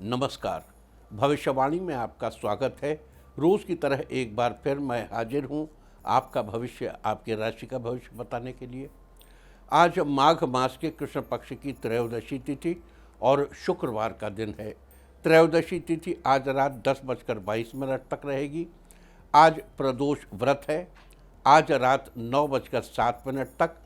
नमस्कार। भविष्यवाणी में आपका स्वागत है। रोज़ की तरह एक बार फिर मैं हाजिर हूँ आपका भविष्य, आपकी राशि का भविष्य बताने के लिए। आज माघ मास के कृष्ण पक्ष की त्रयोदशी तिथि और शुक्रवार का दिन है। त्रयोदशी तिथि आज रात 10:22 तक रहेगी। आज प्रदोष व्रत है। आज रात 9:07 तक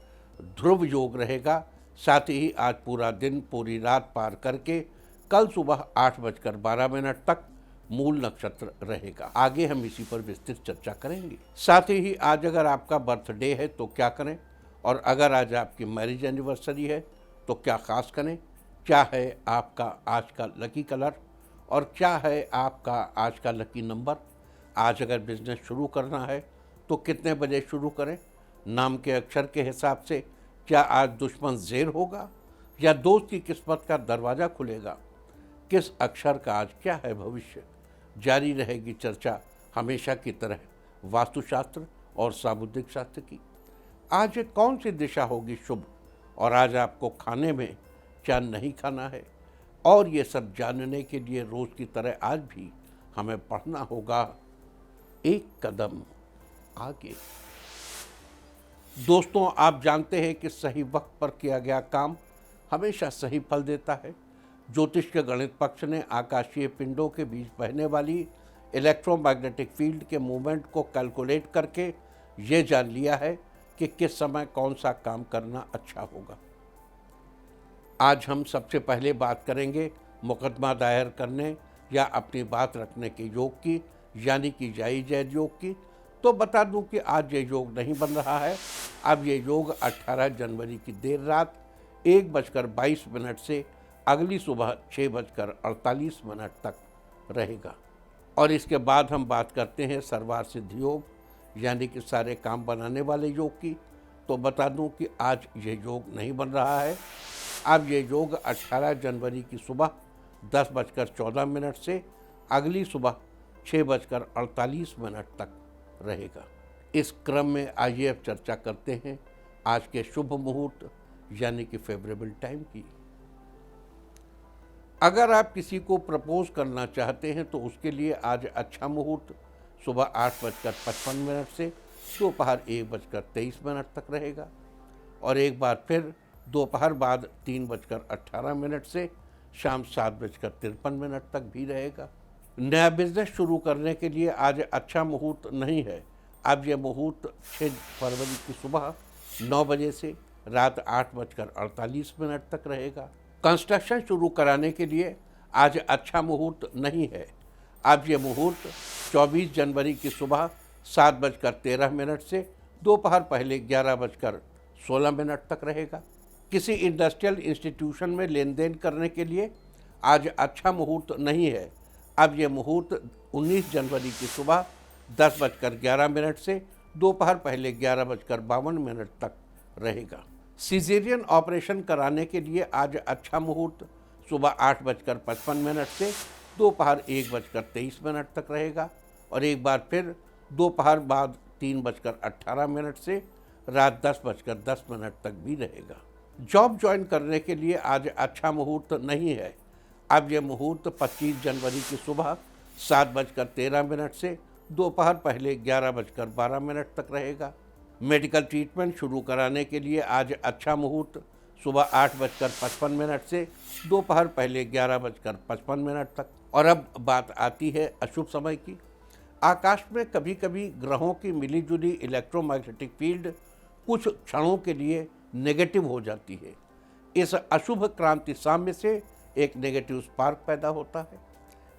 ध्रुव योग रहेगा। साथ ही आज पूरा दिन, पूरी रात पार करके कल सुबह 8:12 तक मूल नक्षत्र रहेगा। आगे हम इसी पर विस्तृत चर्चा करेंगे। साथ ही आज अगर आपका बर्थडे है तो क्या करें, और अगर आज आपकी मैरिज एनिवर्सरी है तो क्या खास करें, क्या है आपका आज का लकी कलर और क्या है आपका आज का लकी नंबर। आज अगर बिजनेस शुरू करना है तो कितने बजे शुरू करें, नाम के अक्षर के हिसाब से क्या आज दुश्मन ज़ेर होगा या दोस्त की किस्मत का दरवाज़ा खुलेगा, किस अक्षर का आज क्या है भविष्य। जारी रहेगी चर्चा हमेशा की तरह वास्तुशास्त्र और सामुद्रिक शास्त्र की। आज कौन सी दिशा होगी शुभ, और आज आपको खाने में क्या नहीं खाना है, और ये सब जानने के लिए रोज़ की तरह आज भी हमें पढ़ना होगा एक कदम आगे। दोस्तों, आप जानते हैं कि सही वक्त पर किया गया काम हमेशा सही फल देता है। ज्योतिष के गणित पक्ष ने आकाशीय पिंडों के बीच बहने वाली इलेक्ट्रोमैग्नेटिक फील्ड के मूवमेंट को कैलकुलेट करके ये जान लिया है कि किस समय कौन सा काम करना अच्छा होगा। आज हम सबसे पहले बात करेंगे मुकदमा दायर करने या अपनी बात रखने के योग की, यानी कि जाई जैद योग की। तो बता दूं कि आज ये योग नहीं बन रहा है। अब ये योग 18 जनवरी की देर रात 1:22 से अगली सुबह 6:48 तक रहेगा। और इसके बाद हम बात करते हैं सर्वार्थ सिद्धि योग, यानी कि सारे काम बनाने वाले योग की। तो बता दूं कि आज ये योग नहीं बन रहा है। अब ये योग 18 जनवरी की सुबह 10:14 से अगली सुबह 6:48 तक रहेगा। इस क्रम में आइए अब चर्चा करते हैं आज के शुभ मुहूर्त, यानी कि फेवरेबल टाइम की। अगर आप किसी को प्रपोज करना चाहते हैं तो उसके लिए आज अच्छा मुहूर्त सुबह 8:55 से दोपहर 1:23 तक रहेगा, और एक बार फिर दोपहर बाद 3:18 से शाम 7:53 तक भी रहेगा। नया बिजनेस शुरू करने के लिए आज अच्छा मुहूर्त नहीं है। अब यह मुहूर्त 6 फरवरी की सुबह 9 बजे से रात 8:48 तक रहेगा। कंस्ट्रक्शन शुरू कराने के लिए आज अच्छा मुहूर्त नहीं है। अब ये मुहूर्त 24 जनवरी की सुबह 7:13 से दोपहर पहले 11:16 तक रहेगा। किसी इंडस्ट्रियल इंस्टीट्यूशन में लेन देन करने के लिए आज अच्छा मुहूर्त नहीं है। अब ये मुहूर्त 19 जनवरी की सुबह 10:11 से दोपहर पहले 11:52 तक रहेगा। सिजेरियन ऑपरेशन कराने के लिए आज अच्छा मुहूर्त सुबह 8:55 से दोपहर 1:23 तक रहेगा, और एक बार फिर दोपहर बाद 3:18 से रात 10:10 तक भी रहेगा। जॉब ज्वाइन करने के लिए आज अच्छा मुहूर्त नहीं है। अब यह मुहूर्त 25 जनवरी की सुबह 7:13 से दोपहर पहले 11:12 तक रहेगा। मेडिकल ट्रीटमेंट शुरू कराने के लिए आज अच्छा मुहूर्त सुबह 8:55 से दोपहर पहले 11:55 तक। और अब बात आती है अशुभ समय की। आकाश में कभी कभी ग्रहों की मिलीजुली इलेक्ट्रोमैग्नेटिक फील्ड कुछ क्षणों के लिए नेगेटिव हो जाती है। इस अशुभ क्रांति साम्य से एक नेगेटिव स्पार्क पैदा होता है।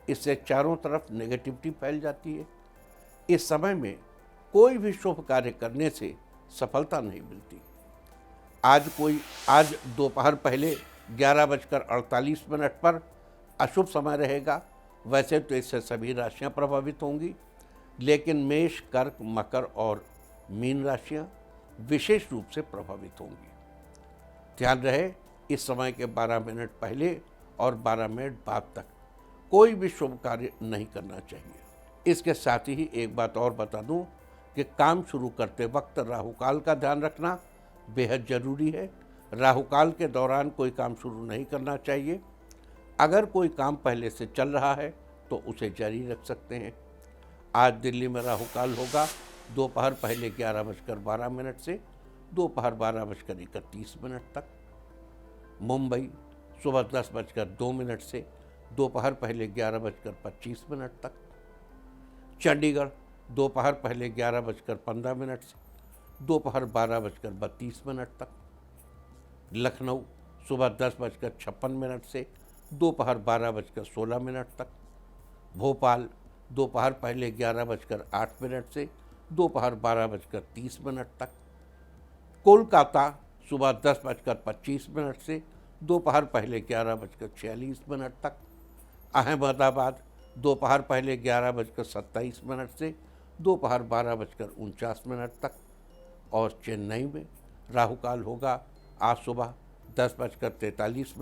इससे चारों तरफ नेगेटिविटी फैल जाती है। इस समय में कोई भी शुभ कार्य करने से सफलता नहीं मिलती। आज दोपहर पहले 11:48 पर अशुभ समय रहेगा। वैसे तो इससे सभी राशियां प्रभावित होंगी, लेकिन मेष, कर्क, मकर और मीन राशियां विशेष रूप से प्रभावित होंगी। ध्यान रहे, इस समय के 12 मिनट पहले और 12 मिनट बाद तक कोई भी शुभ कार्य नहीं करना चाहिए। इसके साथ ही एक बात और बता दूं कि काम शुरू करते वक्त राहुकाल का ध्यान रखना बेहद ज़रूरी है। राहुकाल के दौरान कोई काम शुरू नहीं करना चाहिए। अगर कोई काम पहले से चल रहा है तो उसे जारी रख सकते हैं। आज दिल्ली में राहु काल होगा दोपहर पहले 11:12 से दोपहर 12:31 तक। मुंबई सुबह 10:02 से दोपहर पहले 11:25 तक। चंडीगढ़ दोपहर पहले 11:15 से दोपहर 12:32 तक। लखनऊ सुबह 10:56 से दोपहर 12:16 तक। भोपाल दोपहर पहले 11:08 से दोपहर 12:30 तक। कोलकाता सुबह 10:25 से दोपहर पहले 11:46 तक। अहमदाबाद दोपहर पहले 11:27 से दोपहर 12:49 तक। और चेन्नई में राहु काल होगा आज सुबह 10:43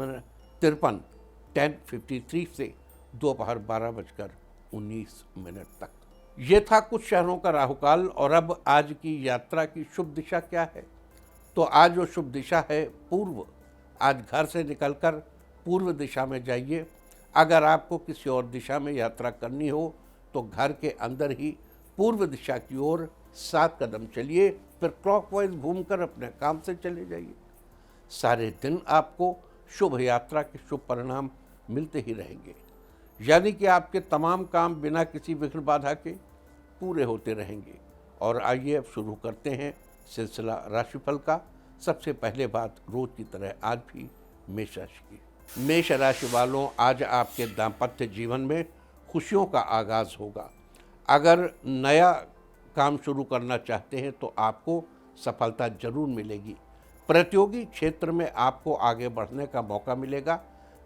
10:53 से दोपहर 12:19 तक। ये था कुछ शहरों का राहु काल। और अब आज की यात्रा की शुभ दिशा क्या है? तो आज जो शुभ दिशा है पूर्व। आज घर से निकलकर पूर्व दिशा में जाइए। अगर आपको किसी और दिशा में यात्रा करनी हो तो घर के अंदर ही पूर्व दिशा की ओर 7 कदम चलिए, फिर क्लॉकवाइज घूमकर अपने काम से चले जाइए। सारे दिन आपको शुभ यात्रा के शुभ परिणाम मिलते ही रहेंगे, यानी कि आपके तमाम काम बिना किसी विघ्न बाधा के पूरे होते रहेंगे। और आइए अब शुरू करते हैं सिलसिला राशिफल का। सबसे पहले बात रोज की तरह आज भी मेष राशि की। मेष राशि वालों, आज आपके दाम्पत्य जीवन में खुशियों का आगाज होगा। अगर नया काम शुरू करना चाहते हैं तो आपको सफलता जरूर मिलेगी। प्रतियोगी क्षेत्र में आपको आगे बढ़ने का मौका मिलेगा।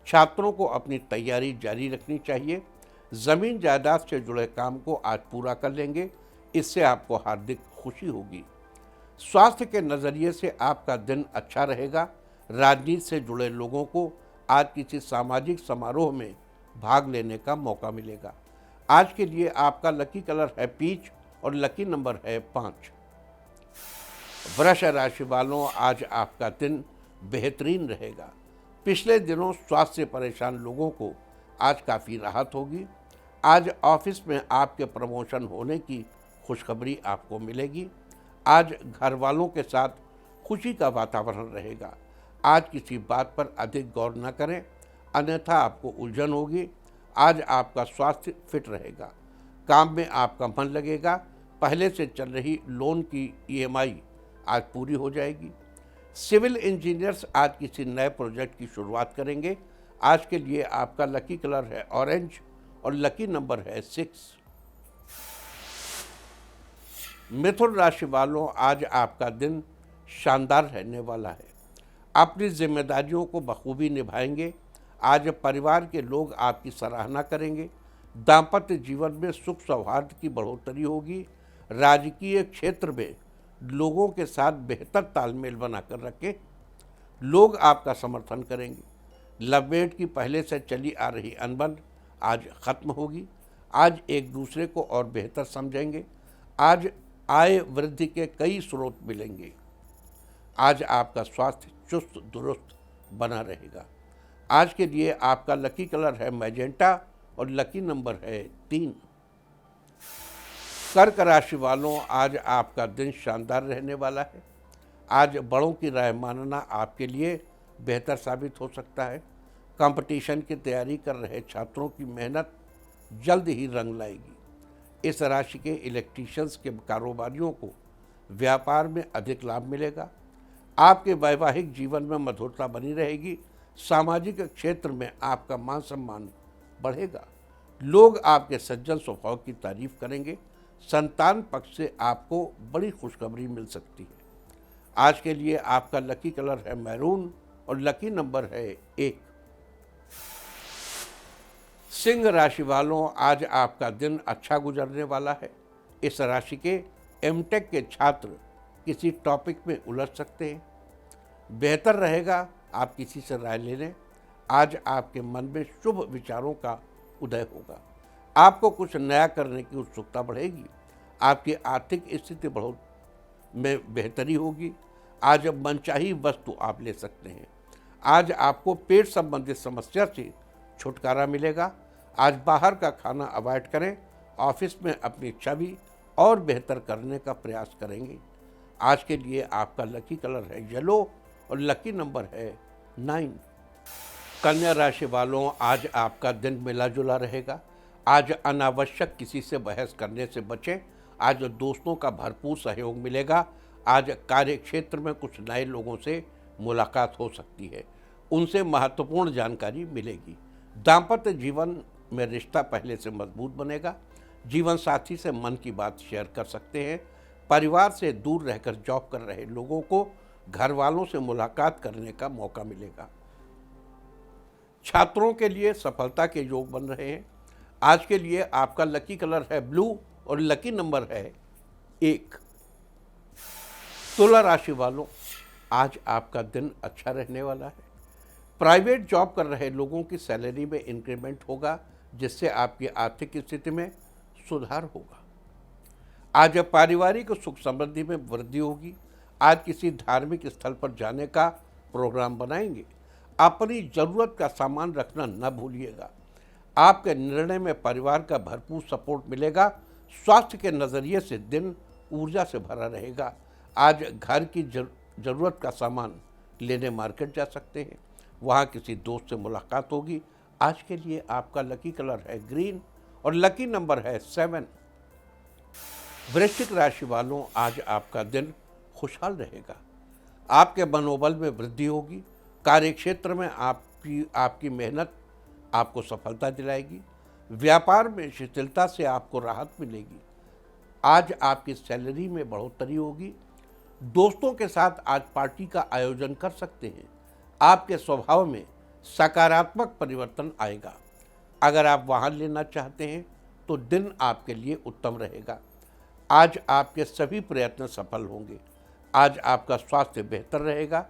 छात्रों को अपनी तैयारी जारी रखनी चाहिए। जमीन जायदाद से जुड़े काम को आज पूरा कर लेंगे, इससे आपको हार्दिक खुशी होगी। स्वास्थ्य के नज़रिए से आपका दिन अच्छा रहेगा। राजनीति से जुड़े लोगों को आज किसी सामाजिक समारोह में भाग लेने का मौका मिलेगा। आज के लिए आपका लकी कलर है पीच और लकी नंबर है 5। वृष राशि वालों, आज आपका दिन बेहतरीन रहेगा। पिछले दिनों स्वास्थ्य से परेशान लोगों को आज काफ़ी राहत होगी। आज ऑफिस में आपके प्रमोशन होने की खुशखबरी आपको मिलेगी। आज घर वालों के साथ खुशी का वातावरण रहेगा। आज किसी बात पर अधिक गौर न करें, अन्यथा आपको उलझन होगी। आज आपका स्वास्थ्य फिट रहेगा। काम में आपका मन लगेगा। पहले से चल रही लोन की EMI आज पूरी हो जाएगी। सिविल इंजीनियर्स आज किसी नए प्रोजेक्ट की शुरुआत करेंगे। आज के लिए आपका लकी कलर है ऑरेंज और लकी नंबर है 6। मिथुन राशि वालों, आज आपका दिन शानदार रहने वाला है। अपनी जिम्मेदारियों को बखूबी निभाएंगे। आज परिवार के लोग आपकी सराहना करेंगे। दाम्पत्य जीवन में सुख सौहार्द की बढ़ोतरी होगी। राजकीय क्षेत्र में लोगों के साथ बेहतर तालमेल बनाकर रखें। लोग आपका समर्थन करेंगे। लवमेट की पहले से चली आ रही अनबन आज खत्म होगी। आज एक दूसरे को और बेहतर समझेंगे। आज आय वृद्धि के कई स्रोत मिलेंगे। आज आपका स्वास्थ्य चुस्त दुरुस्त बना रहेगा। आज के लिए आपका लकी कलर है मैजेंटा और लकी नंबर है 3। कर्क राशि वालों, आज आपका दिन शानदार रहने वाला है। आज बड़ों की राय मानना आपके लिए बेहतर साबित हो सकता है। कंपटीशन की तैयारी कर रहे छात्रों की मेहनत जल्द ही रंग लाएगी। इस राशि के इलेक्ट्रीशियंस के कारोबारियों को व्यापार में अधिक लाभ मिलेगा। आपके वैवाहिक जीवन में मधुरता बनी रहेगी। सामाजिक क्षेत्र में आपका मान सम्मान बढ़ेगा। लोग आपके सज्जन स्वभाव की तारीफ करेंगे। संतान पक्ष से आपको बड़ी खुशखबरी मिल सकती है। आज के लिए आपका लकी कलर है मैरून और लकी नंबर है 1। सिंह राशि वालों, आज आपका दिन अच्छा गुजरने वाला है। इस राशि के एमटेक के छात्र किसी टॉपिक में उलझ सकते हैं। बेहतर रहेगा आप किसी से राय ले लें। आज आपके मन में शुभ विचारों का उदय होगा। आपको कुछ नया करने की उत्सुकता बढ़ेगी। आपकी आर्थिक स्थिति में बेहतरी होगी। आज मनचाही वस्तु आप ले सकते हैं। आज आपको पेट संबंधित समस्या से छुटकारा मिलेगा। आज बाहर का खाना अवॉइड करें। ऑफिस में अपनी छवि और बेहतर करने का प्रयास करेंगे। आज के लिए आपका लकी कलर है येलो और लकी नंबर है 9। कन्या राशि वालों, आज आपका दिन मिला जुला रहेगा। आज अनावश्यक किसी से बहस करने से बचें। आज दोस्तों का भरपूर सहयोग मिलेगा। आज कार्य क्षेत्र में कुछ नए लोगों से मुलाकात हो सकती है, उनसे महत्वपूर्ण जानकारी मिलेगी। दाम्पत्य जीवन में रिश्ता पहले से मजबूत बनेगा। जीवन साथी से मन की बात शेयर कर सकते हैं। परिवार से दूर रहकर जॉब कर रहे लोगों को घर वालों से मुलाकात करने का मौका मिलेगा। छात्रों के लिए सफलता के योग बन रहे हैं। आज के लिए आपका लकी कलर है ब्लू और लकी नंबर है 1। तुला राशि वालों, आज आपका दिन अच्छा रहने वाला है। प्राइवेट जॉब कर रहे लोगों की सैलरी में इंक्रीमेंट होगा, जिससे आपकी आर्थिक स्थिति में सुधार होगा। आज पारिवारिक सुख समृद्धि में वृद्धि होगी। आज किसी धार्मिक स्थल पर जाने का प्रोग्राम बनाएंगे। अपनी जरूरत का सामान रखना न भूलिएगा। आपके निर्णय में परिवार का भरपूर सपोर्ट मिलेगा। स्वास्थ्य के नज़रिए से दिन ऊर्जा से भरा रहेगा। आज घर की जरूरत का सामान लेने मार्केट जा सकते हैं। वहाँ किसी दोस्त से मुलाकात होगी। आज के लिए आपका लकी कलर है ग्रीन और लकी नंबर है 7। वृश्चिक राशि वालों, आज आपका दिन खुशहाल रहेगा। आपके मनोबल में वृद्धि होगी। कार्य क्षेत्र में आपकी मेहनत आपको सफलता दिलाएगी। व्यापार में शिथिलता से आपको राहत मिलेगी। आज आपकी सैलरी में बढ़ोतरी होगी। दोस्तों के साथ आज पार्टी का आयोजन कर सकते हैं। आपके स्वभाव में सकारात्मक परिवर्तन आएगा। अगर आप वाहन लेना चाहते हैं तो दिन आपके लिए उत्तम रहेगा। आज आपके सभी प्रयत्न सफल होंगे। आज आपका स्वास्थ्य बेहतर रहेगा।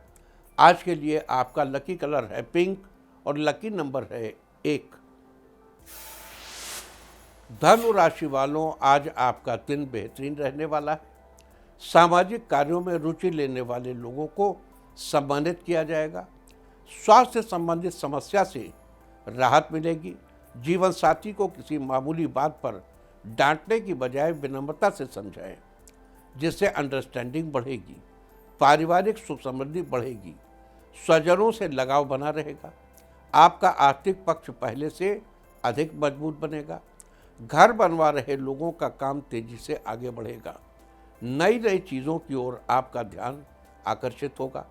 आज के लिए आपका लकी कलर है पिंक और लकी नंबर है 1। धनु राशि वालों, आज आपका दिन बेहतरीन रहने वाला है। सामाजिक कार्यों में रुचि लेने वाले लोगों को सम्मानित किया जाएगा। स्वास्थ्य संबंधित समस्या से राहत मिलेगी। जीवन साथी को किसी मामूली बात पर डांटने की बजाय विनम्रता से समझाएं, जिससे अंडरस्टैंडिंग बढ़ेगी। पारिवारिक सुख समृद्धि बढ़ेगी। स्वजनों से लगाव बना रहेगा। आपका आर्थिक पक्ष पहले से अधिक मजबूत बनेगा। घर बनवा रहे लोगों का काम तेजी से आगे बढ़ेगा। नई नई चीज़ों की ओर आपका ध्यान आकर्षित होगा।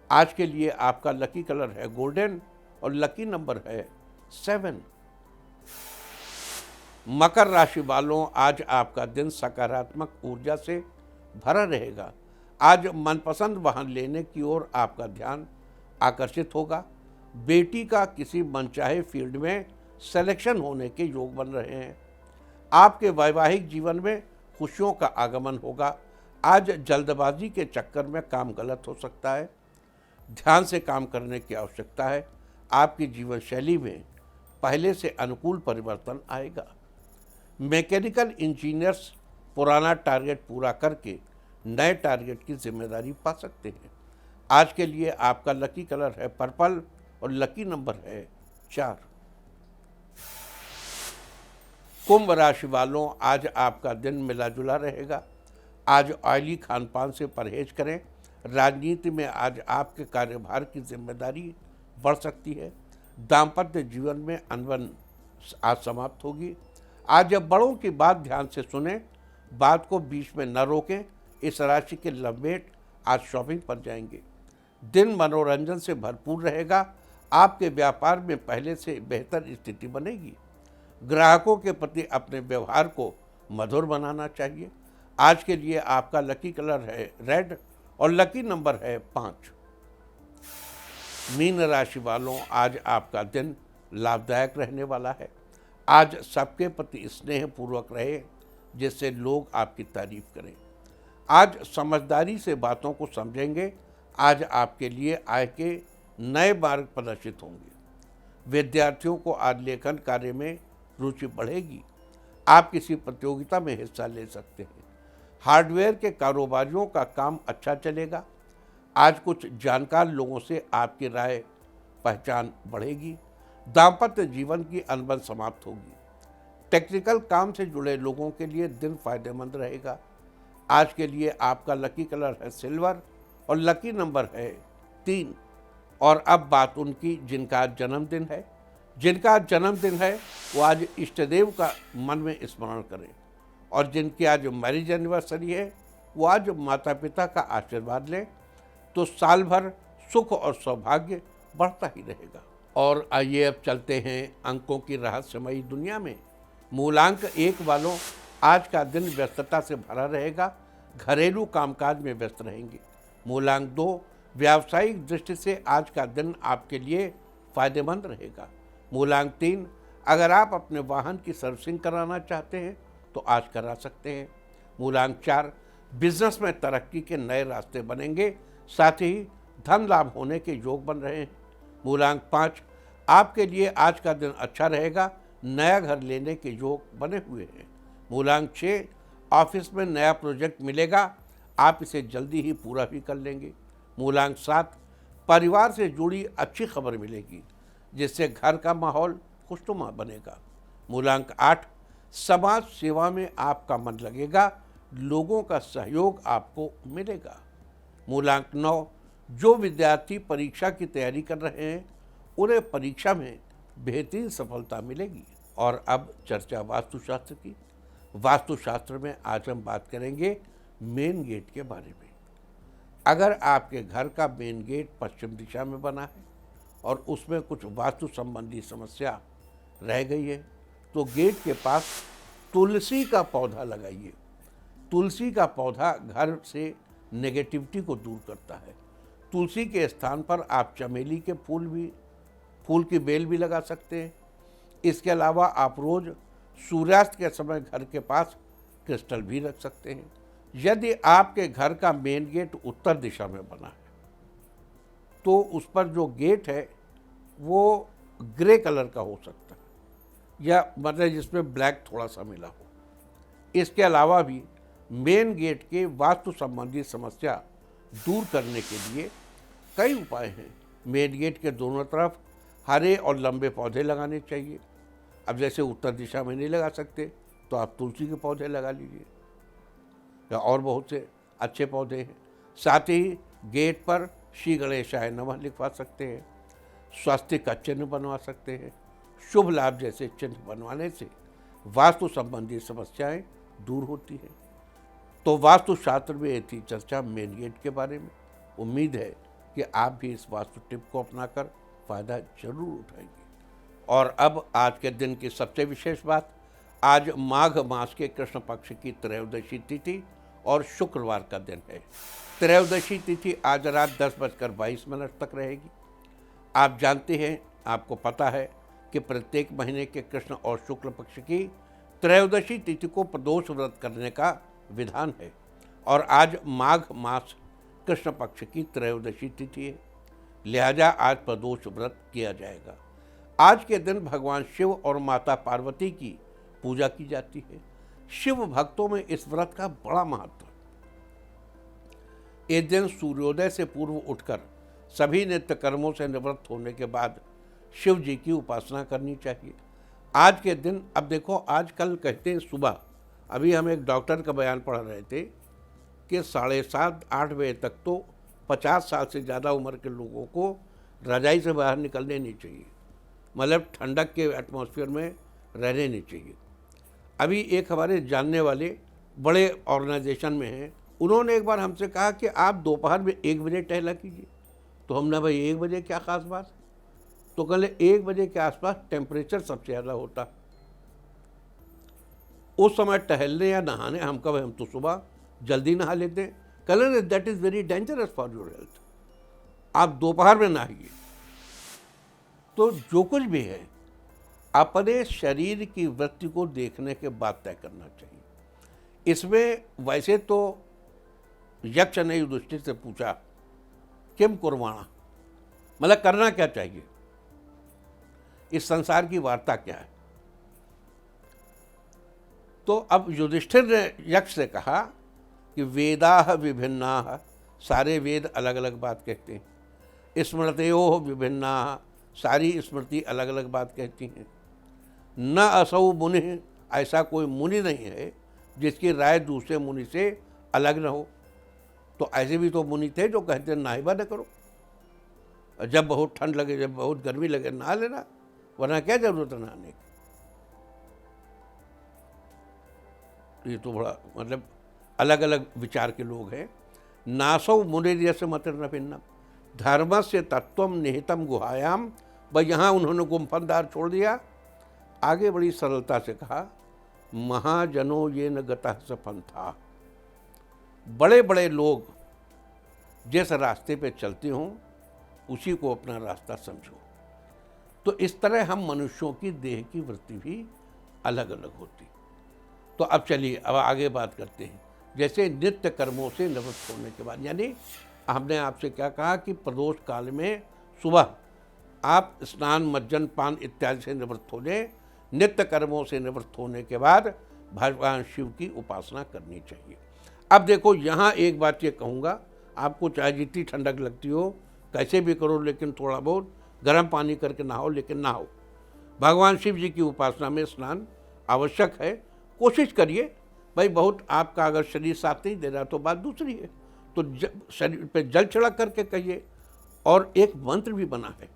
आज के लिए आपका लकी कलर है गोल्डन और लकी नंबर है 7। मकर राशि वालों, आज आपका दिन सकारात्मक ऊर्जा से भरा रहेगा। आज मनपसंद वाहन लेने की ओर आपका ध्यान आकर्षित होगा। बेटी का किसी मनचाहे फील्ड में सिलेक्शन होने के योग बन रहे हैं। आपके वैवाहिक जीवन में खुशियों का आगमन होगा। आज जल्दबाजी के चक्कर में काम गलत हो सकता है। ध्यान से काम करने की आवश्यकता है। आपकी जीवन शैली में पहले से अनुकूल परिवर्तन आएगा। मैकेनिकल इंजीनियर्स पुराना टारगेट पूरा करके नए टारगेट की जिम्मेदारी पा सकते हैं। आज के लिए आपका लकी कलर है पर्पल और लकी नंबर है 4। कुंभ राशि वालों, आज आपका दिन मिला जुला रहेगा। आज ऑयली खान पान से परहेज करें। राजनीति में आज आपके कार्यभार की जिम्मेदारी बढ़ सकती है। दाम्पत्य जीवन में अनबन आज समाप्त होगी। आज जब बड़ों की बात ध्यान से सुने, बात को बीच में न रोकें। इस राशि के लवमेट आज शॉपिंग पर जाएंगे। दिन मनोरंजन से भरपूर रहेगा। आपके व्यापार में पहले से बेहतर स्थिति बनेगी। ग्राहकों के प्रति अपने व्यवहार को मधुर बनाना चाहिए। आज के लिए आपका लकी कलर है रेड और लकी नंबर है 5। मीन राशि वालों, आज आपका दिन लाभदायक रहने वाला है। आज सबके प्रति स्नेहपूर्वक रहे, जिससे लोग आपकी तारीफ करें। आज समझदारी से बातों को समझेंगे। आज आपके लिए आय के नए मार्ग प्रदर्शित होंगे। विद्यार्थियों को आज लेखन कार्य में रुचि बढ़ेगी। आप किसी प्रतियोगिता में हिस्सा ले सकते हैं। हार्डवेयर के कारोबारियों का काम अच्छा चलेगा। आज कुछ जानकार लोगों से आपकी राय पहचान बढ़ेगी। दाम्पत्य जीवन की अनबन समाप्त होगी। टेक्निकल काम से जुड़े लोगों के लिए दिन फायदेमंद रहेगा। आज के लिए आपका लकी कलर है सिल्वर और लकी नंबर है 3। और अब बात उनकी जिनका आज जन्मदिन है। जिनका आज जन्मदिन है वो आज इष्टदेव का मन में स्मरण करें, और जिनकी आज मैरिज एनिवर्सरी है वो आज माता पिता का आशीर्वाद लें, तो साल भर सुख और सौभाग्य बढ़ता ही रहेगा। और आइए अब चलते हैं अंकों की रहस्यमयी दुनिया में। मूलांक 1 वालों, आज का दिन व्यस्तता से भरा रहेगा, घरेलू कामकाज में व्यस्त रहेंगे। मूलांक 2, व्यावसायिक दृष्टि से आज का दिन आपके लिए फायदेमंद रहेगा। मूलांक 3, अगर आप अपने वाहन की सर्विसिंग कराना चाहते हैं तो आज करा सकते हैं। मूलांक 4, बिजनेस में तरक्की के नए रास्ते बनेंगे, साथ ही धन लाभ होने के योग बन रहे हैं। मूलांक 5, आपके लिए आज का दिन अच्छा रहेगा, नया घर लेने के योग बने हुए हैं। मूलांक 6, ऑफिस में नया प्रोजेक्ट मिलेगा, आप इसे जल्दी ही पूरा भी कर लेंगे। मूलांक 7, परिवार से जुड़ी अच्छी खबर मिलेगी, जिससे घर का माहौल खुशनुमा बनेगा। मूलांक 8, समाज सेवा में आपका मन लगेगा, लोगों का सहयोग आपको मिलेगा। मूलांक 9, जो विद्यार्थी परीक्षा की तैयारी कर रहे हैं उन्हें परीक्षा में बेहतरीन सफलता मिलेगी। और अब चर्चा वास्तुशास्त्र की। वास्तुशास्त्र में आज हम बात करेंगे मेन गेट के बारे में। अगर आपके घर का मेन गेट पश्चिम दिशा में बना है और उसमें कुछ वास्तु संबंधी समस्या रह गई है तो गेट के पास तुलसी का पौधा लगाइए। तुलसी का पौधा घर से नेगेटिविटी को दूर करता है। तुलसी के स्थान पर आप चमेली के फूल की बेल भी लगा सकते हैं। इसके अलावा आप रोज सूर्यास्त के समय घर के पास क्रिस्टल भी रख सकते हैं। यदि आपके घर का मेन गेट उत्तर दिशा में बना है तो उस पर जो गेट है वो ग्रे कलर का हो सकता है, या मतलब जिसमें ब्लैक थोड़ा सा मिला हो। इसके अलावा भी मेन गेट के वास्तु संबंधी समस्या दूर करने के लिए कई उपाय हैं। मेन गेट के दोनों तरफ हरे और लंबे पौधे लगाने चाहिए। अब जैसे उत्तर दिशा में नहीं लगा सकते तो आप तुलसी के पौधे लगा लीजिए, या और बहुत से अच्छे पौधे हैं। साथ ही गेट पर श्री गणेशाय नमः लिखवा सकते हैं, स्वस्तिक का चिन्ह बनवा सकते हैं। शुभ लाभ जैसे चिन्ह बनवाने से वास्तु संबंधी समस्याएं दूर होती हैं। तो वास्तु शास्त्र में ये थी चर्चा मेन गेट के बारे में। उम्मीद है कि आप भी इस वास्तु टिप को अपनाकर फ़ायदा जरूर उठाएंगे। और अब आज के दिन की सबसे विशेष बात, आज माघ मास के कृष्ण पक्ष की त्रयोदशी तिथि और शुक्रवार का दिन है। त्रयोदशी तिथि आज रात 10:22 तक रहेगी। आप जानते हैं, आपको पता है कि प्रत्येक महीने के कृष्ण और शुक्ल पक्ष की त्रयोदशी तिथि को प्रदोष व्रत करने का विधान है, और आज माघ मास कृष्ण पक्ष की त्रयोदशी तिथि है, लिहाजा आज प्रदोष व्रत किया जाएगा। आज के दिन भगवान शिव और माता पार्वती की पूजा की जाती है। शिव भक्तों में इस व्रत का बड़ा महत्व है। इस दिन सूर्योदय से पूर्व उठकर सभी नित्य कर्मों से निवृत्त होने के बाद शिव जी की उपासना करनी चाहिए। आज के दिन, अब देखो आजकल कहते हैं सुबह, अभी हम एक डॉक्टर का बयान पढ़ रहे थे कि 7:30-8 बजे तक तो 50 साल से ज़्यादा उम्र के लोगों को रजाई से बाहर निकलने नहीं चाहिए, मतलब ठंडक के एटमॉस्फेयर में रहने नहीं चाहिए। अभी एक हमारे जानने वाले बड़े ऑर्गेनाइजेशन में हैं, उन्होंने एक बार हमसे कहा कि आप दोपहर में 1 बजे टहला कीजिए। तो हमने भाई 1 बजे क्या ख़ास बात, तो कल 1 बजे के आसपास टेम्परेचर सबसे ज़्यादा होता, उस समय टहलने या नहाने हम कब, हम तो सुबह जल्दी नहा लेते हैं। कल that is very dangerous for your health, आप दोपहर में नहाइए। तो जो कुछ भी है अपने शरीर की वृत्ति को देखने के बाद तय करना चाहिए। इसमें वैसे तो यक्ष ने युधिष्ठिर से पूछा किम कुर्वाणा, मतलब करना क्या चाहिए, इस संसार की वार्ता क्या है। तो अब युधिष्ठिर ने यक्ष से कहा कि वेदाः विभिन्नाः, सारे वेद अलग अलग बात कहते हैं। स्मृतयो विभिन्नाः, सारी स्मृति अलग अलग बात कहती हैं। न असौ मुनि, ऐसा कोई मुनि नहीं है जिसकी राय दूसरे मुनि से अलग न हो। तो ऐसे भी तो मुनि थे जो कहते नहाइबा न करो, जब बहुत ठंड लगे, जब बहुत गर्मी लगे नहा लेना, वरना क्या जरूरत है नहाने की। ये तो बड़ा मतलब अलग अलग विचार के लोग हैं। नासौ मुनिर्यस्य मतिर्न भिन्नम धर्म से तत्वम निहितम गुहायाम। भाई यहाँ उन्होंने गुम्फनदार छोड़ दिया, आगे बड़ी सरलता से कहा महाजनो ये न गतः स पंथा। बड़े बड़े लोग जिस रास्ते पे चलते हों उसी को अपना रास्ता समझो। तो इस तरह हम मनुष्यों की देह की वृत्ति भी अलग अलग होती। तो अब चलिए अब आगे बात करते हैं। जैसे नित्य कर्मों से निवृत्त होने के बाद, यानी हमने आपसे क्या कहा कि प्रदोष काल में सुबह आप स्नान मज्जन पान इत्यादि से निवृत्त हो जाए, नित्य कर्मों से निवृत्त होने के बाद भगवान शिव की उपासना करनी चाहिए। अब देखो यहाँ एक बात ये कहूँगा, आपको चाहे जितनी ठंडक लगती हो कैसे भी करो, लेकिन थोड़ा बहुत गर्म पानी करके नहाओ, लेकिन नहाओ। भगवान शिव जी की उपासना में स्नान आवश्यक है। कोशिश करिए भाई, बहुत आपका अगर शरीर साथ नहीं दे रहा तो बात दूसरी है, तो शरीर पे जल छिड़क करके कहिए। और एक मंत्र भी बना है,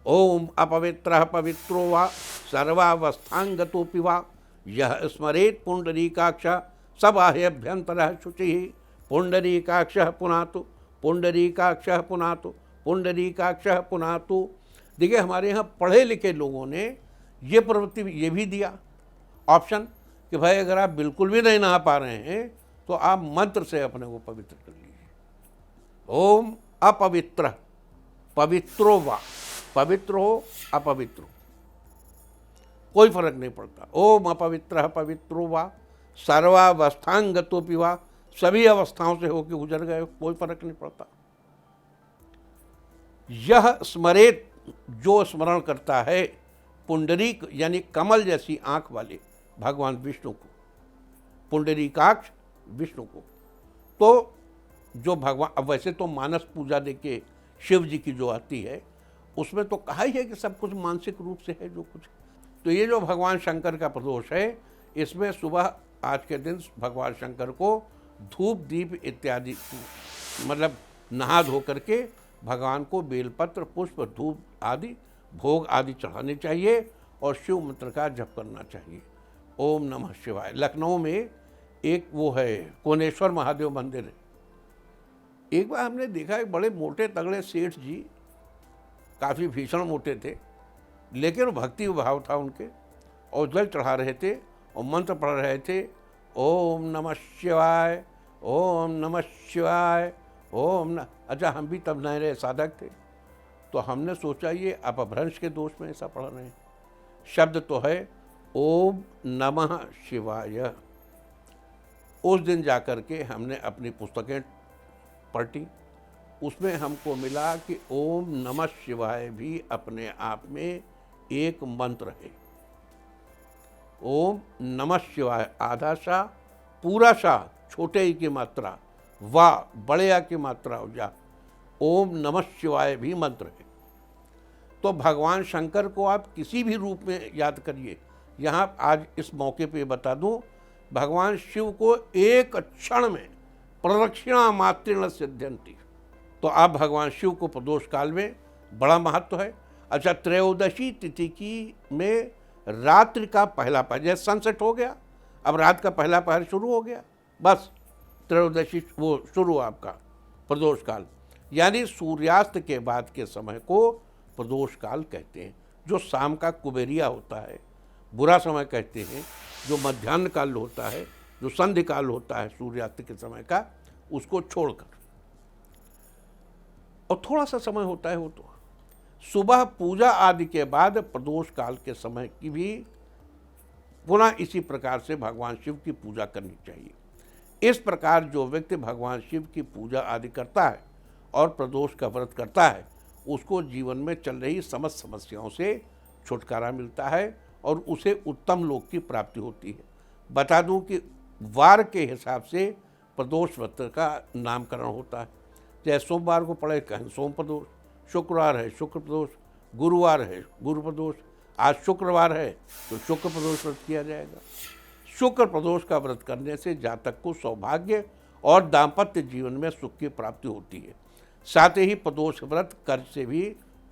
ओम अपवित्रः पवित्रो वा सर्वावस्थांगतोऽपि वा यह स्मरेत पुंडरीकाक्ष सबाह्यभ्यंतरः शुचिः पुंडरीकाक्षः पुनातु पुंडरीकाक्षः पुनातु पुंडरीकाक्षः पुनातु। देखिए हमारे यहाँ पढ़े लिखे लोगों ने ये प्रवृत्ति ये भी दिया ऑप्शन कि भाई अगर आप बिल्कुल भी नहीं नहा पा रहे हैं तो आप मंत्र से अपने को पवित्र कर लीजिए। ओम अपवित्र पवित्रो वा, पवित्र हो अपवित्र हो कोई फर्क नहीं पड़ता। ओम अपवित्र पवित्रो वा सर्वावस्थांगतोऽपि वा, सभी अवस्थाओं से होकर गुजर गए, कोई फर्क नहीं पड़ता। यह स्मरेत, जो स्मरण करता है, पुंडरीक यानी कमल जैसी आंख वाले भगवान विष्णु को, पुंडरीकाक्ष विष्णु को। तो जो भगवान, अब वैसे तो मानस पूजा देके शिव जी की जो आती है उसमें तो कहा ही है कि सब कुछ मानसिक रूप से है जो कुछ। तो ये जो भगवान शंकर का प्रदोष है, इसमें सुबह आज के दिन भगवान शंकर को धूप दीप इत्यादि मतलब नहा धो करके भगवान को बेलपत्र पुष्प धूप आदि भोग आदि चढ़ाने चाहिए और शिव मंत्र का जप करना चाहिए। ओम नमः शिवाय। लखनऊ में एक वो है कोनेश्वर महादेव मंदिर है। एक बार हमने देखा एक बड़े मोटे तगड़े सेठ जी, काफ़ी भीषण मोटे थे, लेकिन भक्ति भाव था उनके, और जल चढ़ा रहे थे और मंत्र पढ़ रहे थे, ओम नमः शिवाय ओम नमः शिवाय ओम न। अच्छा हम भी तब नए रहे साधक थे, तो हमने सोचा ये अपभ्रंश के दोष में ऐसा पढ़ रहे हैं। शब्द तो है ओम नमः शिवाय। उस दिन जाकर के हमने अपनी पुस्तकें पढ़ी, उसमें हमको मिला कि ओम नमः शिवाय भी अपने आप में एक मंत्र है। ओम नमः शिवाय आधा सा, पूरा सा छोटे ई की मात्रा, वा बड़े आ की मात्रा हो जा, ओम नमः शिवाय भी मंत्र है। तो भगवान शंकर को आप किसी भी रूप में याद करिए। यहाँ आज इस मौके पे बता दूं, भगवान शिव को एक क्षण में प्रदक्षिणा मात्रेण सिद्ध्यन्ति। तो आप भगवान शिव को प्रदोष काल में बड़ा महत्व है। अच्छा त्रयोदशी तिथि की में रात्रि का पहला पहर, जैसे सनसेट हो गया, अब रात का पहला पहर शुरू हो गया, बस त्रयोदशी वो शुरू आपका प्रदोष काल, यानी सूर्यास्त के बाद के समय को प्रदोष काल कहते हैं। जो शाम का कुबेरिया होता है, बुरा समय कहते हैं, जो मध्याह्न काल होता है, जो संध्या काल होता है सूर्यास्त के समय का, उसको छोड़कर, और थोड़ा सा समय होता है वो तो सुबह पूजा आदि के बाद प्रदोष काल के समय की भी पुनः इसी प्रकार से भगवान शिव की पूजा करनी चाहिए। इस प्रकार जो व्यक्ति भगवान शिव की पूजा आदि करता है और प्रदोष का व्रत करता है, उसको जीवन में चल रही समस्त समस्याओं से छुटकारा मिलता है और उसे उत्तम लोक की प्राप्ति होती है। बता दूं कि वार के हिसाब से प्रदोष व्रत का नामकरण होता है। जैसे सोमवार को पड़े कहें सोम प्रदोष, शुक्रवार है शुक्र प्रदोष, गुरुवार है गुरु प्रदोष, आज शुक्रवार है तो शुक्र प्रदोष व्रत किया जाएगा। शुक्र प्रदोष का व्रत करने से जातक को सौभाग्य और दाम्पत्य जीवन में सुख की प्राप्ति होती है। साथ ही प्रदोष व्रत कर्ज से भी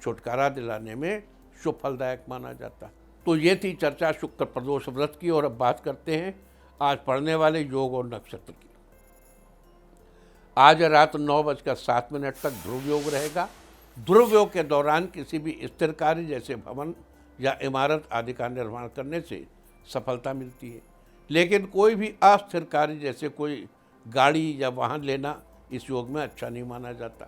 छुटकारा दिलाने में शुभ फलदायक माना जाता है। तो ये थी चर्चा शुक्र प्रदोष व्रत की। और अब बात करते हैं आज पढ़ने वाले योग और नक्षत्र की। आज रात 9:07 तक ध्रुव योग रहेगा। ध्रुव योग के दौरान किसी भी स्थिर कार्य जैसे भवन या इमारत आदि का निर्माण करने से सफलता मिलती है, लेकिन कोई भी अस्थिर कार्य जैसे कोई गाड़ी या वाहन लेना इस योग में अच्छा नहीं माना जाता।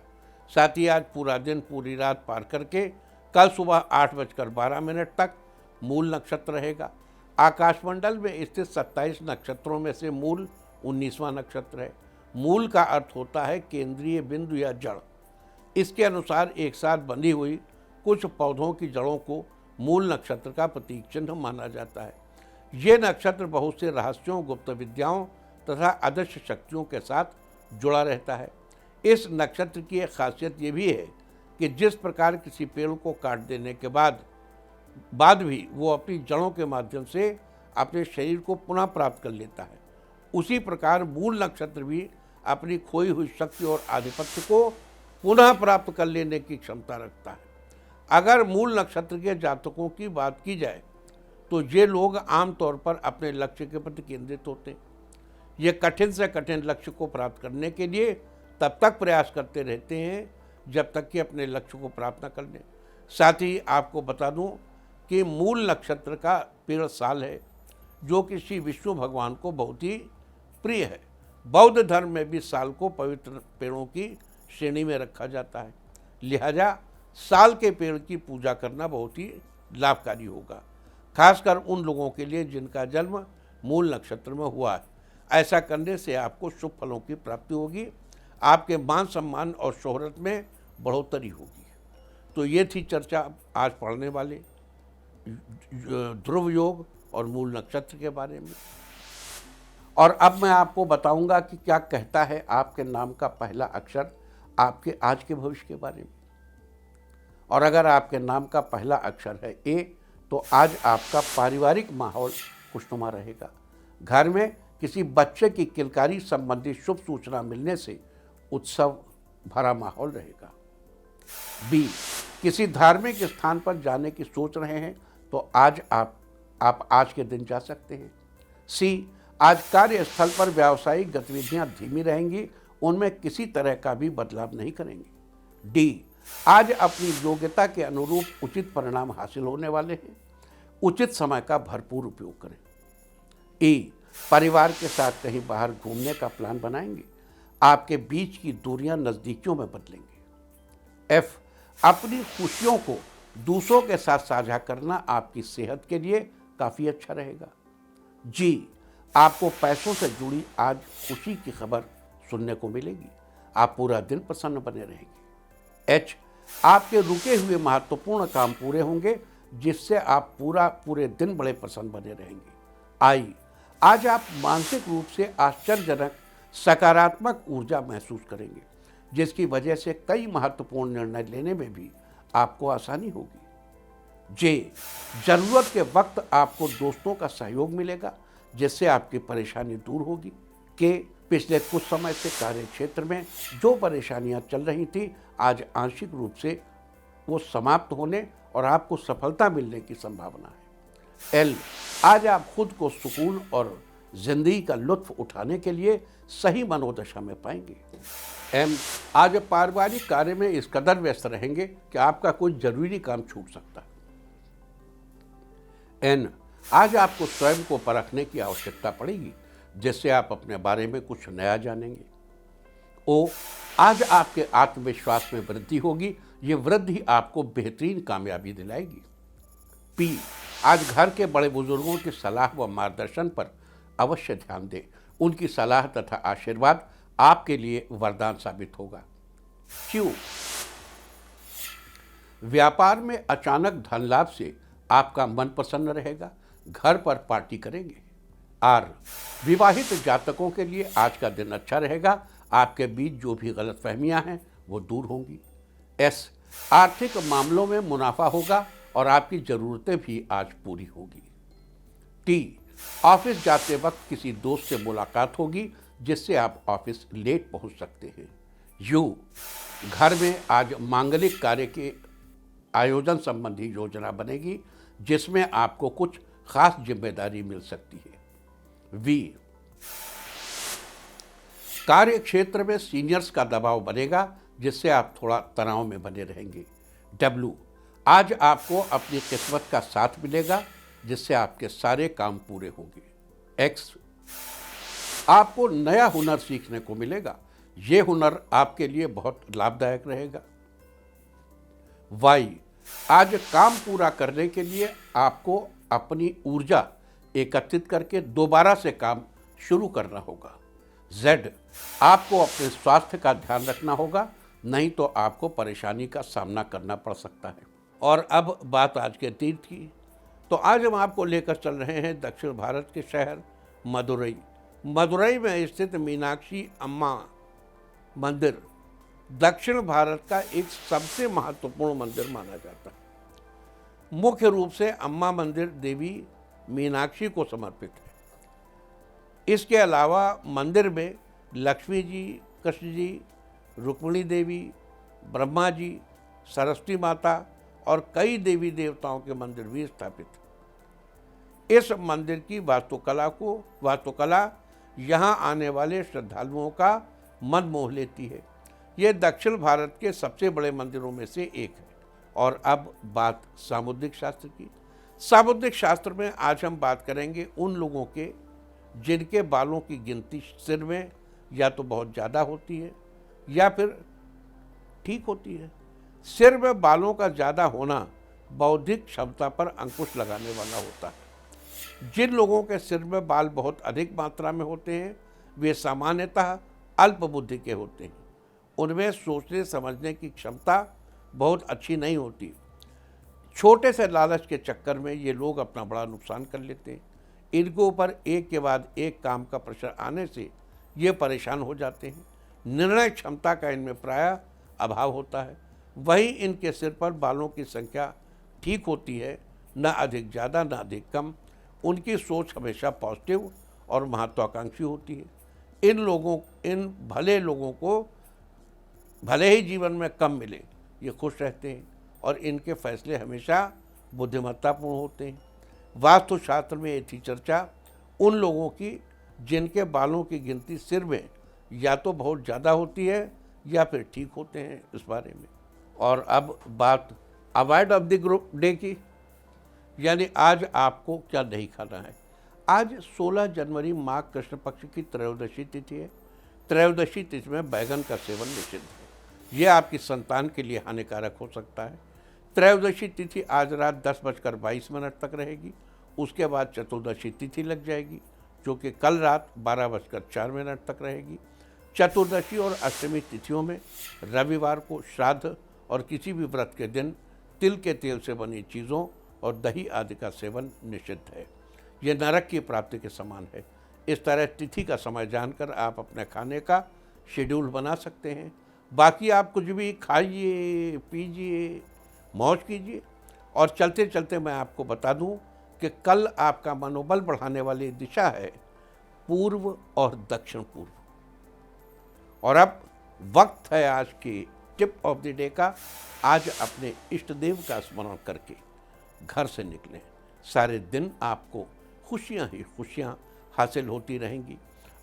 साथ ही आज पूरा दिन पूरी रात पार करके कल सुबह 8:12 तक मूल नक्षत्र रहेगा। आकाशमंडल में स्थित 27 नक्षत्रों में से मूल 19वां नक्षत्र है। मूल का अर्थ होता है केंद्रीय बिंदु या जड़। इसके अनुसार एक साथ बंधी हुई कुछ पौधों की जड़ों को मूल नक्षत्र का प्रतीक चिन्ह माना जाता है। ये नक्षत्र बहुत से रहस्यों, गुप्त विद्याओं तथा अदृश्य शक्तियों के साथ जुड़ा रहता है। इस नक्षत्र की एक खासियत ये भी है कि जिस प्रकार किसी पेड़ को काट देने के बाद भी वो अपनी जड़ों के माध्यम से अपने शरीर को पुनः प्राप्त कर लेता है, उसी प्रकार मूल नक्षत्र भी अपनी खोई हुई शक्ति और आधिपत्य को पुनः प्राप्त कर लेने की क्षमता रखता है। अगर मूल नक्षत्र के जातकों की बात की जाए तो ये लोग आमतौर पर अपने लक्ष्य के प्रति केंद्रित होते हैं। ये कठिन से कठिन लक्ष्य को प्राप्त करने के लिए तब तक प्रयास करते रहते हैं जब तक कि अपने लक्ष्य को प्राप्त न कर लें। साथ ही आपको बता दूं कि मूल नक्षत्र का पेड़ साल है, जो कि श्री विष्णु भगवान को बहुत ही प्रिय है। बौद्ध धर्म में भी साल को पवित्र पेड़ों की श्रेणी में रखा जाता है, लिहाजा साल के पेड़ की पूजा करना बहुत ही लाभकारी होगा, खासकर उन लोगों के लिए जिनका जन्म मूल नक्षत्र में हुआ है। ऐसा करने से आपको शुभ फलों की प्राप्ति होगी, आपके मान सम्मान और शोहरत में बढ़ोतरी होगी। तो ये थी चर्चा आज पढ़ने वाले ध्रुव योग और मूल नक्षत्र के बारे में। और अब मैं आपको बताऊंगा कि क्या कहता है आपके नाम का पहला अक्षर आपके आज के भविष्य के बारे में। और अगर आपके नाम का पहला अक्षर है ए, तो आज आपका पारिवारिक माहौल खुशनुमा रहेगा। घर में किसी बच्चे की किलकारी संबंधी शुभ सूचना मिलने से उत्सव भरा माहौल रहेगा। बी, किसी धार्मिक स्थान पर जाने की सोच रहे हैं तो आज आप आज के दिन जा सकते हैं। सी, आज कार्यस्थल पर व्यावसायिक गतिविधियां धीमी रहेंगी, उनमें किसी तरह का भी बदलाव नहीं करेंगे। डी, आज अपनी योग्यता के अनुरूप उचित परिणाम हासिल होने वाले हैं, उचित समय का भरपूर उपयोग करें। ई, परिवार के साथ कहीं बाहर घूमने का प्लान बनाएंगे, आपके बीच की दूरियां नजदीकियों में बदलेंगे। एफ, अपनी खुशियों को दूसरों के साथ साझा करना आपकी सेहत के लिए काफी अच्छा रहेगा। जी, आपको पैसों से जुड़ी आज खुशी की खबर सुनने को मिलेगी, आप पूरा दिन प्रसन्न बने रहेंगे। एच, आपके रुके हुए महत्वपूर्ण काम पूरे होंगे, जिससे आप पूरे दिन बड़े प्रसन्न बने रहेंगे। आई, आज आप मानसिक रूप से आश्चर्यजनक सकारात्मक ऊर्जा महसूस करेंगे, जिसकी वजह से कई महत्वपूर्ण निर्णय लेने में भी आपको आसानी होगी। जे, जरूरत के वक्त आपको दोस्तों का सहयोग मिलेगा, जिससे आपकी परेशानी दूर होगी। के, पिछले कुछ समय से कार्य क्षेत्र में जो परेशानियां चल रही थी, आज आंशिक रूप से वो समाप्त होने और आपको सफलता मिलने की संभावना है। एल, आज आप खुद को सुकून और जिंदगी का लुत्फ उठाने के लिए सही मनोदशा में पाएंगे। एम, आज पारिवारिक कार्य में इस कदर व्यस्त रहेंगे कि आपका कोई जरूरी काम छूट सकता है। एन, आज आपको स्वयं को परखने की आवश्यकता पड़ेगी, जिससे आप अपने बारे में कुछ नया जानेंगे। ओ, आज आपके आत्मविश्वास में वृद्धि होगी, ये वृद्धि आपको बेहतरीन कामयाबी दिलाएगी। पी, आज घर के बड़े बुजुर्गों की सलाह व मार्गदर्शन पर अवश्य ध्यान दें, उनकी सलाह तथा आशीर्वाद आपके लिए वरदान साबित होगा। क्यू, व्यापार में अचानक धन लाभ से आपका मन प्रसन्न रहेगा, घर पर पार्टी करेंगे। आर, विवाहित जातकों के लिए आज का दिन अच्छा रहेगा, आपके बीच जो भी गलतफहमियां हैं वो दूर होंगी। एस, आर्थिक मामलों में मुनाफा होगा और आपकी ज़रूरतें भी आज पूरी होगी। टी, ऑफिस जाते वक्त किसी दोस्त से मुलाकात होगी जिससे आप ऑफिस लेट पहुंच सकते हैं। यू, घर में आज मांगलिक कार्य के आयोजन संबंधी योजना बनेगी जिसमें आपको कुछ खास जिम्मेदारी मिल सकती है। वी, कार्य क्षेत्र में सीनियर्स का दबाव बनेगा जिससे आप थोड़ा तनाव में बने रहेंगे। डब्ल्यू, आज आपको अपनी किस्मत का साथ मिलेगा जिससे आपके सारे काम पूरे होंगे। एक्स, आपको नया हुनर सीखने को मिलेगा, ये हुनर आपके लिए बहुत लाभदायक रहेगा। वाई, आज काम पूरा करने के लिए आपको अपनी ऊर्जा एकत्रित करके दोबारा से काम शुरू करना होगा। जेड, आपको अपने स्वास्थ्य का ध्यान रखना होगा, नहीं तो आपको परेशानी का सामना करना पड़ सकता है। और अब बात आज के तीर्थ की, तो आज हम आपको लेकर चल रहे हैं दक्षिण भारत के शहर मदुरई। मदुरई में स्थित मीनाक्षी अम्मा मंदिर दक्षिण भारत का एक सबसे महत्वपूर्ण मंदिर माना जाता है। मुख्य रूप से अम्मा मंदिर देवी मीनाक्षी को समर्पित है। इसके अलावा मंदिर में लक्ष्मी जी, कृष्ण जी, रुक्मिणी देवी, ब्रह्मा जी, सरस्वती माता और कई देवी देवताओं के मंदिर भी स्थापित हैं। इस मंदिर की वास्तुकला यहाँ आने वाले श्रद्धालुओं का मन मोह लेती है। ये दक्षिण भारत के सबसे बड़े मंदिरों में से एक है। और अब बात सामुद्रिक शास्त्र की। सामुद्रिक शास्त्र में आज हम बात करेंगे उन लोगों के जिनके बालों की गिनती सिर में या तो बहुत ज़्यादा होती है या फिर ठीक होती है। सिर में बालों का ज़्यादा होना बौद्धिक क्षमता पर अंकुश लगाने वाला होता है। जिन लोगों के सिर में बाल बहुत अधिक मात्रा में होते हैं वे सामान्यतः अल्प बुद्धि के होते हैं। उनमें सोचने समझने की क्षमता बहुत अच्छी नहीं होती। छोटे से लालच के चक्कर में ये लोग अपना बड़ा नुकसान कर लेते हैं। इनके ऊपर एक के बाद एक काम का प्रेशर आने से ये परेशान हो जाते हैं। निर्णय क्षमता का इनमें प्रायः अभाव होता है। वहीं इनके सिर पर बालों की संख्या ठीक होती है, न अधिक ज़्यादा न अधिक कम। उनकी सोच हमेशा पॉजिटिव और महत्वाकांक्षी होती है। इन भले लोगों को भले ही जीवन में कम मिले, ये खुश रहते हैं और इनके फैसले हमेशा बुद्धिमत्तापूर्ण होते हैं। वास्तुशास्त्र में ये थी चर्चा उन लोगों की जिनके बालों की गिनती सिर में या तो बहुत ज़्यादा होती है या फिर ठीक होते हैं, इस बारे में। और अब बात avoid of the group day की, यानी आज आपको क्या नहीं खाना है। आज 16 जनवरी माघ कृष्ण पक्ष की त्रयोदशी तिथि है। त्रयोदशी तिथि में बैगन का सेवन निषिद्ध है। यह आपकी संतान के लिए हानिकारक हो सकता है। त्रयोदशी तिथि आज रात 10:22 तक रहेगी। उसके बाद चतुर्दशी तिथि लग जाएगी जो कि कल रात 12:04 तक रहेगी। चतुर्दशी और अष्टमी तिथियों में रविवार को श्राद्ध और किसी भी व्रत के दिन तिल के तेल से बनी चीज़ों और दही आदि का सेवन निषिद्ध है। ये नरक की प्राप्ति के समान है। इस तरह तिथि का समय जानकर आप अपने खाने का शेड्यूल बना सकते हैं। बाकी आप कुछ भी खाइए, पीजिए, मौज कीजिए। और चलते चलते मैं आपको बता दूं कि कल आपका मनोबल बढ़ाने वाली दिशा है पूर्व और दक्षिण पूर्व। और अब वक्त है आज की टिप ऑफ द डे का। आज अपने इष्ट देव का स्मरण करके घर से निकलें। सारे दिन आपको खुशियां ही खुशियां हासिल होती रहेंगी।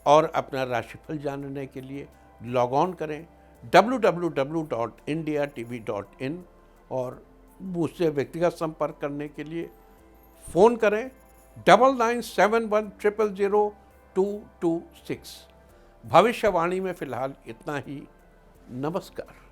और अपना राशिफल जानने के लिए लॉग ऑन करें www.indiatv.in और मुझसे व्यक्तिगत संपर्क करने के लिए फ़ोन करें 9971000226। भविष्यवाणी में फ़िलहाल इतना ही। नमस्कार।